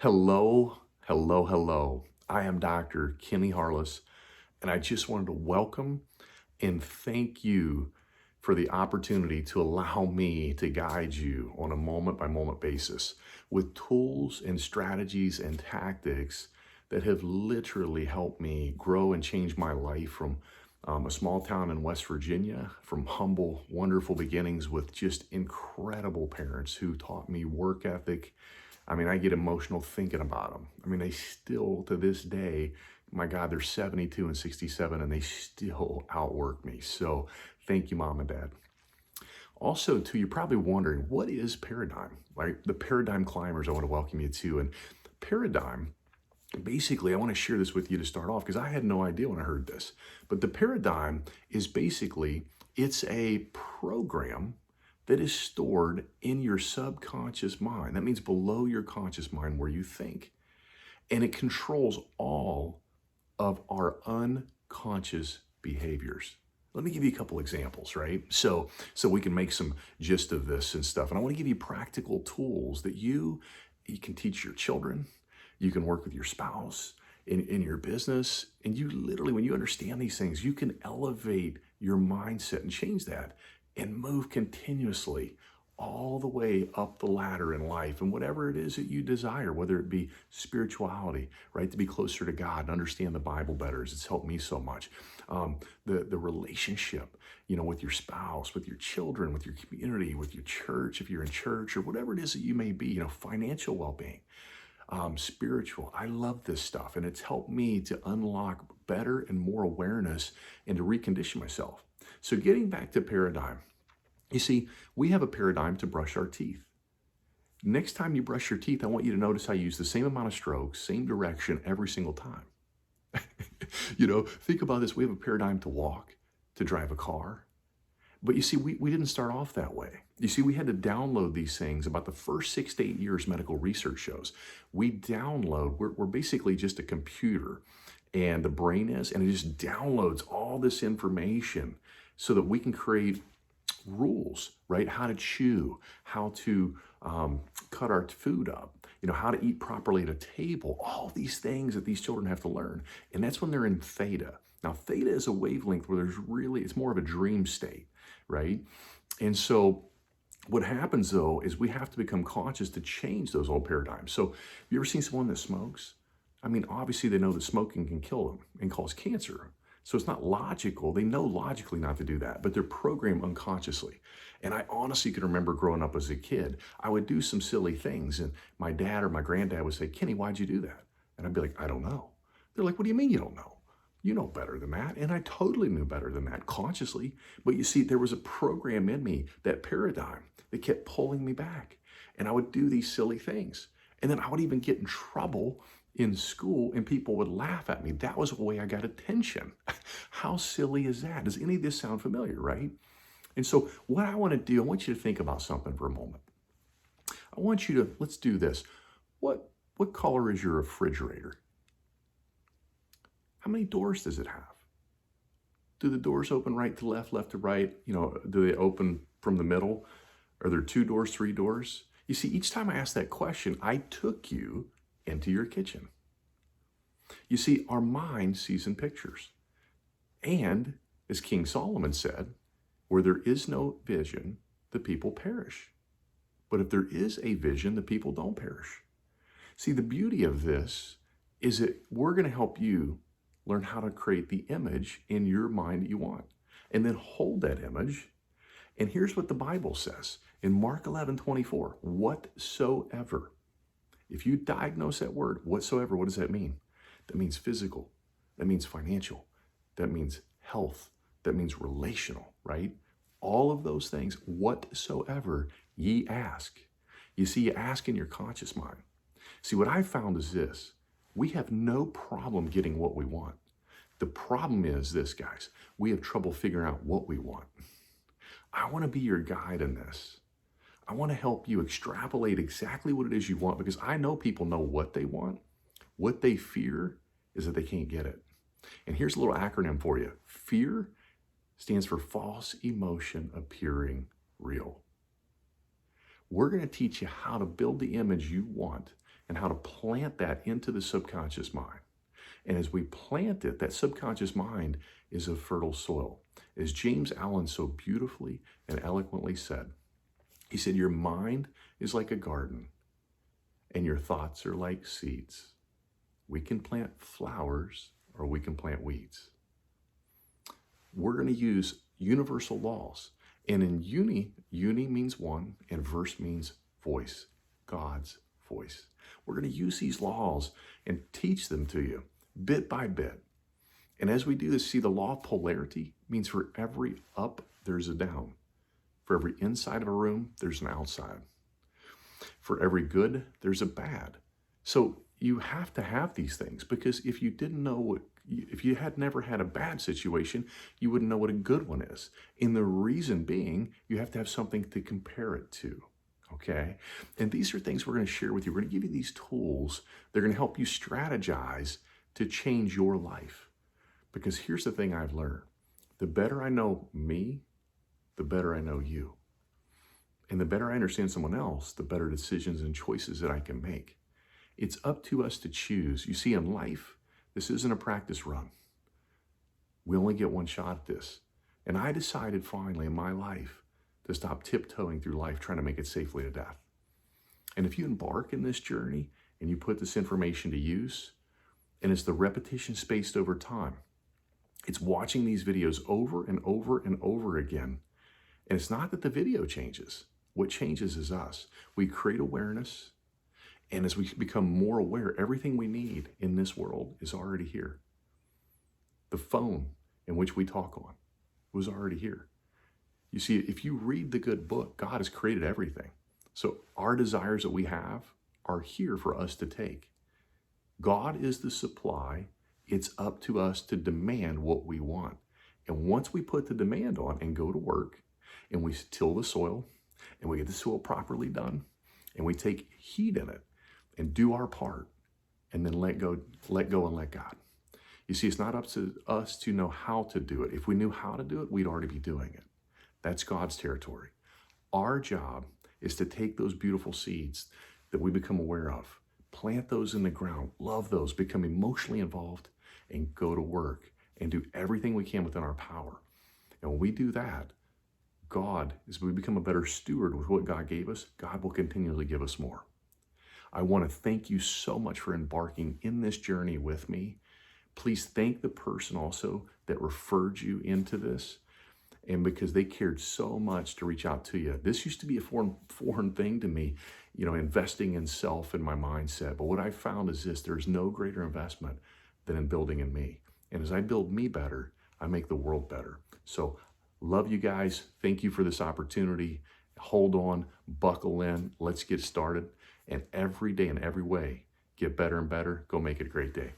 Hello, hello, hello. I am Dr. Kenny Harless, and I just wanted to welcome and thank you for the opportunity to allow me to guide you on a moment by moment basis with tools and strategies and tactics that have literally helped me grow and change my life from a small town in West Virginia, from humble, wonderful beginnings with just incredible parents who taught me work ethic. I mean, I get emotional thinking about them. I mean, they still, to this day, my God, they're 72 and 67, and they still outwork me. So thank you, Mom and Dad. Also, too, you're probably wondering, what is paradigm? Right? The paradigm climbers, I want to welcome you to. And paradigm, basically, I want to share this with you to start off because I had no idea when I heard this. But the paradigm is basically, it's a program that is stored in your subconscious mind. That means below your conscious mind where you think. And it controls all of our unconscious behaviors. Let me give you a couple examples, right? So we can make some gist of this and stuff. And I want to give you practical tools that you can teach your children. You can work with your spouse in your business. And you literally, when you understand these things, you can elevate your mindset and change that and move continuously all the way up the ladder in life and whatever it is that you desire, whether it be spirituality, right, to be closer to God and understand the Bible better. It's helped me so much. The relationship, with your spouse, with your children, with your community, with your church, if you're in church or whatever it is that you may be, financial well-being, spiritual. I love this stuff, and it's helped me to unlock better and more awareness and to recondition myself. So getting back to paradigm, you see, we have a paradigm to brush our teeth. Next time you brush your teeth, I want you to notice how you use the same amount of strokes, same direction every single time. Think about this. We have a paradigm to walk, to drive a car. But you see, we didn't start off that way. You see, we had to download these things. About the first 6 to 8 years, medical research shows, we're basically just a computer, and the brain is, and it just downloads all this information so that we can create rules, right? How to chew, how to cut our food up, how to eat properly at a table, all these things that these children have to learn. And that's when they're in theta. Now, theta is a wavelength where it's more of a dream state, right? And so what happens though is we have to become conscious to change those old paradigms. So have you ever seen someone that smokes? I mean, obviously they know that smoking can kill them and cause cancer. So it's not logical. They know logically not to do that, but they're programmed unconsciously. And I honestly can remember growing up as a kid, I would do some silly things and my dad or my granddad would say, "Kenny, why'd you do that?" And I'd be like, "I don't know." They're like, "What do you mean you don't know? You know better than that." And I totally knew better than that consciously. But you see, there was a program in me, that paradigm, that kept pulling me back. And I would do these silly things. And then I would even get in trouble in school and people would laugh at me. That was the way I got attention. How silly is that? Does any of this sound familiar, right? And so what I want to do, I want you to think about something for a moment. I want you to, let's do this. What color is your refrigerator? How many doors does it have? Do the doors open right to left, left to right? Do they open from the middle? Are there 2 doors, 3 doors? You see, each time I asked that question, I took you into your kitchen. You see, our mind sees in pictures. And as King Solomon said, where there is no vision, the people perish. But if there is a vision, the people don't perish. See, the beauty of this is that we're going to help you learn how to create the image in your mind that you want. And then hold that image. And here's what the Bible says in Mark 11:24, whatsoever. If you diagnose that word, whatsoever, what does that mean? That means physical. That means financial. That means health. That means relational, right? All of those things, whatsoever ye ask. You see, you ask in your conscious mind. See, what I found is this. We have no problem getting what we want. The problem is this, guys. We have trouble figuring out what we want. I want to be your guide in this. I want to help you extrapolate exactly what it is you want, because I know people know what they want. What they fear is that they can't get it. And here's a little acronym for you. Fear stands for false emotion appearing real. We're going to teach you how to build the image you want and how to plant that into the subconscious mind. And as we plant it, that subconscious mind is a fertile soil. As James Allen so beautifully and eloquently said, he said, your mind is like a garden and your thoughts are like seeds. We can plant flowers or we can plant weeds. We're going to use universal laws. And in uni means one and verse means voice, God's voice. We're going to use these laws and teach them to you bit by bit. And as we do this, see, the law of polarity means for every up, there's a down. For every inside of a room, there's an outside. For every good, there's a bad. So you have to have these things, because if you didn't know if you had never had a bad situation, you wouldn't know what a good one is. And the reason being, you have to have something to compare it to. Okay? And these are things we're going to share with you. We're going to give you these tools. They're going to help you strategize to change your life. Because here's the thing I've learned. The better I know me, the better I know you. And the better I understand someone else, the better decisions and choices that I can make. It's up to us to choose. You see, in life, this isn't a practice run. We only get one shot at this. And I decided finally in my life to stop tiptoeing through life trying to make it safely to death. And if you embark in this journey and you put this information to use, and it's the repetition spaced over time, it's watching these videos over and over and over again. And it's not that the video changes. What changes is us. We create awareness. And as we become more aware, everything we need in this world is already here. The phone in which we talk on was already here. You see, if you read the good book, God has created everything. So our desires that we have are here for us to take. God is the supply. It's up to us to demand what we want. And once we put the demand on and go to work, and we till the soil, and we get the soil properly done, and we take heed in it, and do our part, and then let go and let God. You see, it's not up to us to know how to do it. If we knew how to do it, we'd already be doing it. That's God's territory. Our job is to take those beautiful seeds that we become aware of, plant those in the ground, love those, become emotionally involved, and go to work and do everything we can within our power. And when we do that, God, as we become a better steward with what God gave us, God will continually give us more. I want to thank you so much for embarking in this journey with me. Please thank the person also that referred you into this, and because they cared so much to reach out to you. This used to be a foreign thing to me, investing in self and my mindset. But what I found is this: there's no greater investment than in building in me. And as I build me better, I make the world better. So love you guys. Thank you for this opportunity. Hold on, buckle in, let's get started. And every day in every way, get better and better. Go make it a great day.